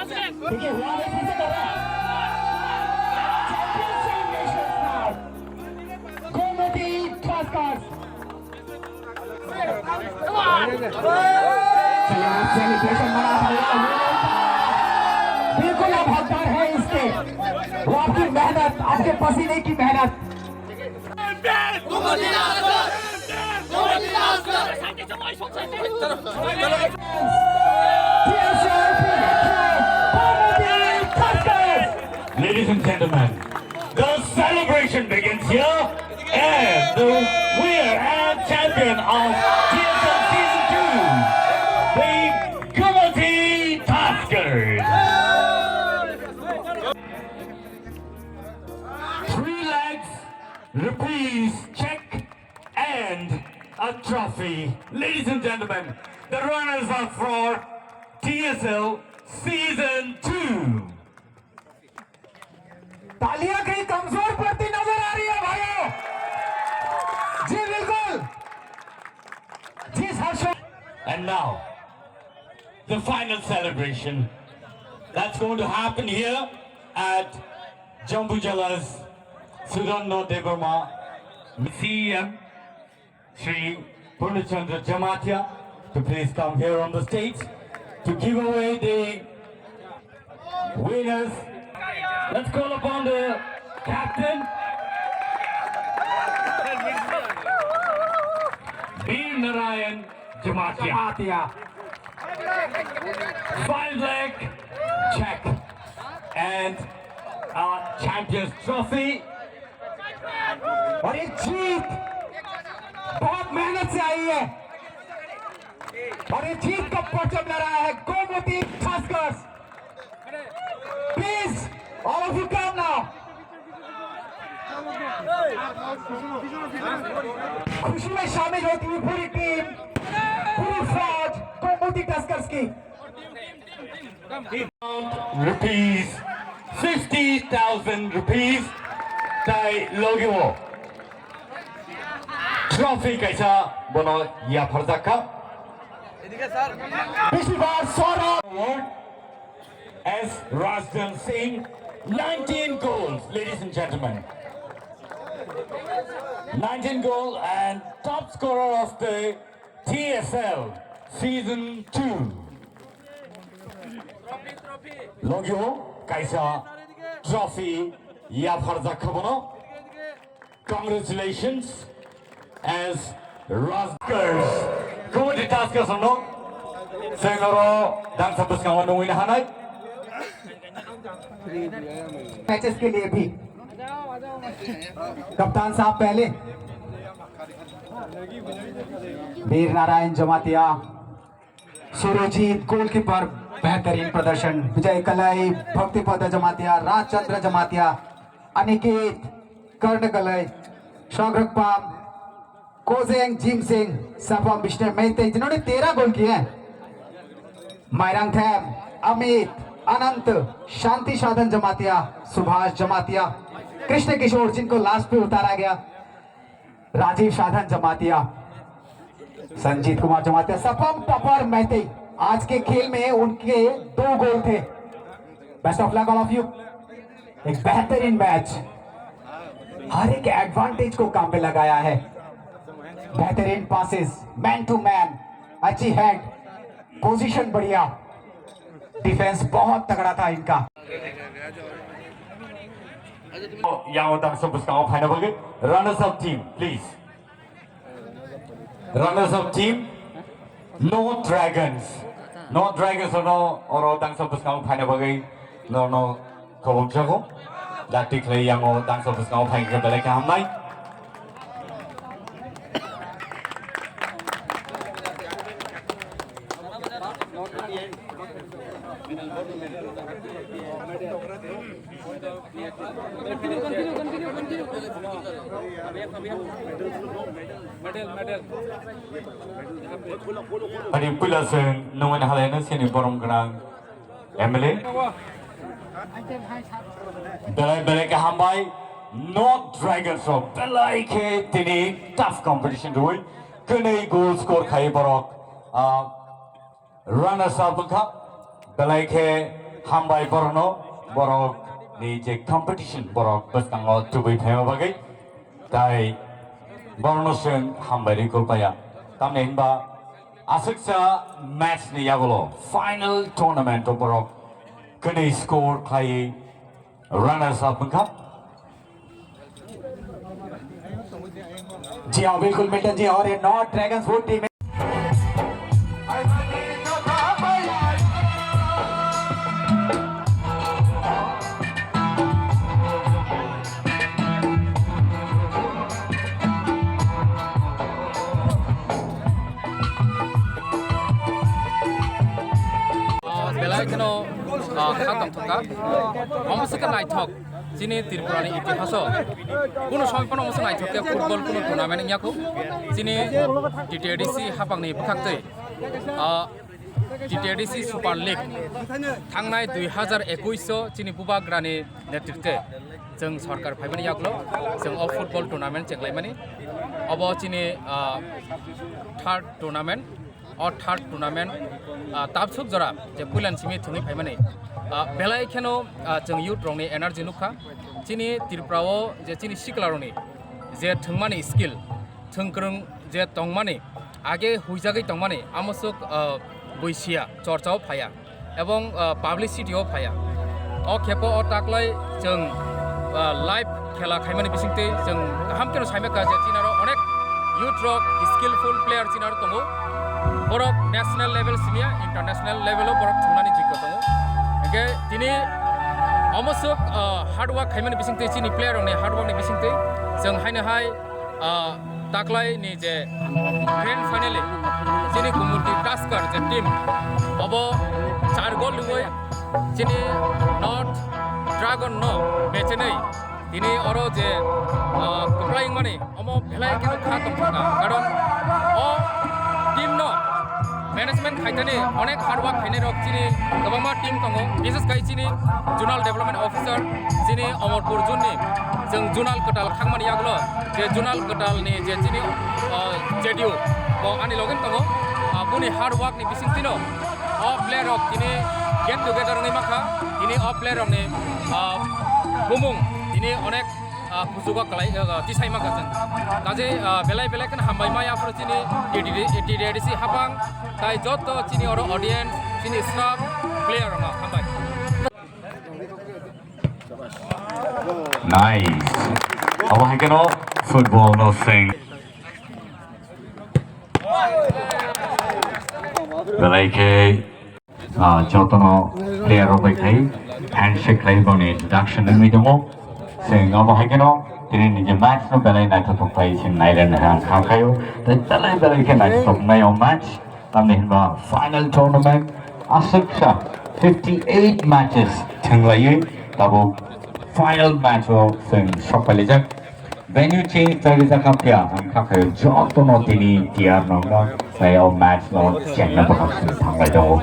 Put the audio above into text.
देखिए हुआ है फिर से कर रहा है championship Nations now Gomti Tuskers चलिए सेलिब्रेशन मना रहा है बिल्कुल आप हकदार हैं इसके वो आपकी मेहनत आपके पसीने की मेहनत Ladies and gentlemen, the celebration begins here, and the winner and champion of TSL Season 2, the Kumasi Tuskers. 3 lakhs rupees check and a trophy. Ladies and gentlemen, the runners-up for TSL Season 2. तालियां कहीं कमजोर पड़ती नजर आ रही है भाइयों जी बिल्कुल जी हर्ष And now, the final celebration that's going to happen here at Jambu Jala's Sudanno Devarma CM Sri Purnachandra Jamatia to please come here on the stage to give away the winners. Let's call upon the captain, Veer Narayan Jamatia. 5 lakh check and our champions trophy. और ये जीत बहुत मेहनत से आई है और ये जीत का परचम लहरा है Gomti Tuskers please all of you come now खुशी में शामिल होती हुई पूरी टीम पूरी फौज गोमती टस्कर्स की Rupees 50,000 rupees tai logyo trophy kaisa bono ya farzaka पिछली बार 100 award as Rajdan Singh 19 goals, ladies and gentlemen, 19 goal and top scorer of the TSL season 2 logyo kaisa trophy ya farzaka bono congratulations as Raskers Kumati Taskers no Sengaro dan sabuskan wanu win hanai matches के लिए भी कप्तान साहब पहले Veer Narayan Jamatia Surjit goalkeeper बेहतरीन प्रदर्शन विजय कलाई भक्तिपद जमातिया राजचंद्र जमातिया अनिकेत कर्ण कलाई शौग्रकपाम कोजेंग जिम सिंह सफा मिस्टर मेहते जिन्होंने 13 गोल किए हैं मायरंग थैम अमित अनंत शांति साधन जमातिया सुभाष जमातिया कृष्ण किशोर जिनको लास्ट पे उतारा गया राजीव साधन जमातिया संजीत कुमार जमातिया सपम टपर मेहते आज के खेल में उनके 2 गोल थे best of luck all of you एक बेहतरीन मैच हर एक एडवांटेज को काम पे लगाया है बेहतरीन पासेस मैन टू मैन अच्छी हेड पोजीशन बढ़िया डिफेंस बहुत तगड़ा था इनका yang utang sabuskan final bagi runners up team please runners up team no dragons ono oro tang sabuskan final bagi no kobong jago lati klay yang utang sabuskan final ke balai ka hamnai Hari pula sen nungan halena sini borong kerang MLA belai ke hambai not dragons of belai ke tini tough competition rule kene goal score khai borok runners up ka belai ke hambai borno borok ni je competition borok bastango tubai thema bagai tai borno seng hambai ri kolpaya tamne hinba asuksa match ni yagulo final tournament borok kene score khai runners up ka जी हाँ बिल्कुल Milton जी और ये north dragons would team belai keno khatang thoka omosika naithok chini tripurani itihaso kuno samay pano omosika naithok ke football kuno tournament nyako chini TTDC hapangni bukhaktei TTDC Super League thangnai 2021 chini bubagrani netritwe जों सरकार फाइबानि यागलो जों अ football tournament चेकलाइमानि अब चिनि third tournament और third tournament ताबसुक जरा जे पुलान सिमि थुनि फाइमानि बेलाय खेनो जों youth रंनि energy नुखा चिनि त्रिपुराओ जे चिनि सिकलारनि जे थंमानि skill थंक्रं जे तंमानि आगे हुइजागै तंमानि आमसुक बैसिया चर्चाओ फाया एवं पाब्लिसिटीओ फाया अ खेपो अ ताकलाय जों लाइव खेला खाइमानि बिसिंते जों गाहाम केनो साइमेका जे चिनारो अनेक युथ रक स्किलफुल प्लेयार चिनारो दङो बरक नेशनल लेवल सिमिया इंटरनेशनल लेवलो बरक थंनानि जिको दङो एके दिनै अमसुक हार्ड वर्क खाइमानि बिसिंते चिनि प्लेयार नि हार्ड वर्क नि बिसिंते जों हायनोहाय ताकलाय नि जे ग्रैंड फाइनल चिनि कम्युनिटी टास्कर जे टीम अब 4 गोल लुगै चिनि नॉर्थ ड्रैगन नो बेचने दिनै अरो जे कप्लाइं माने अमो भेलाय केनो खातम थाका कारण अ टीम नो मैनेजमेंट खाइतानि अनेक हार्ड वर्क खाइने रक चिनि गोबांमा टीम दङ बिसेस गाय चिनि जुनाल डेभलपमेंट ऑफिसर चिनि अमरपुर जुननि जों जुनाल कटाल खांमानि यागलो जे जुनाल कटालनि जे चिनि जेडिउ बो आनि लगन दङ बुनि हार्ड वर्क नि बिसिंतिनो अ प्लेयर रक दिनै गेट टुगेदर नि माखा दिनै अ प्लेयर रकनि बुमुं दिनै अनेक पुजुगा कलाय तिसाइ माखा जों काजे बेलाय बेलाय कन हामबाय मायाफोर चिनि टीटीडीसी हाबां ताइ जत चिनि अरो ऑडियंस चिनि स्टाफ प्लेयर मा हामबाय nice awa hekeno football no thing belai ke jotono player robai khai handshake khai boni introduction ni dongo sing awa hekeno tini nije match no belai nai to pai sin nailen han khayo ta belai ke nai to nai on match tamni hinba final tournament asuksa 58 matches thanglai tabo final match of sing shopalizak venue change tari zakapya ang khakayo jotono tini tiar no sai match no chengna bakak thanglai dongo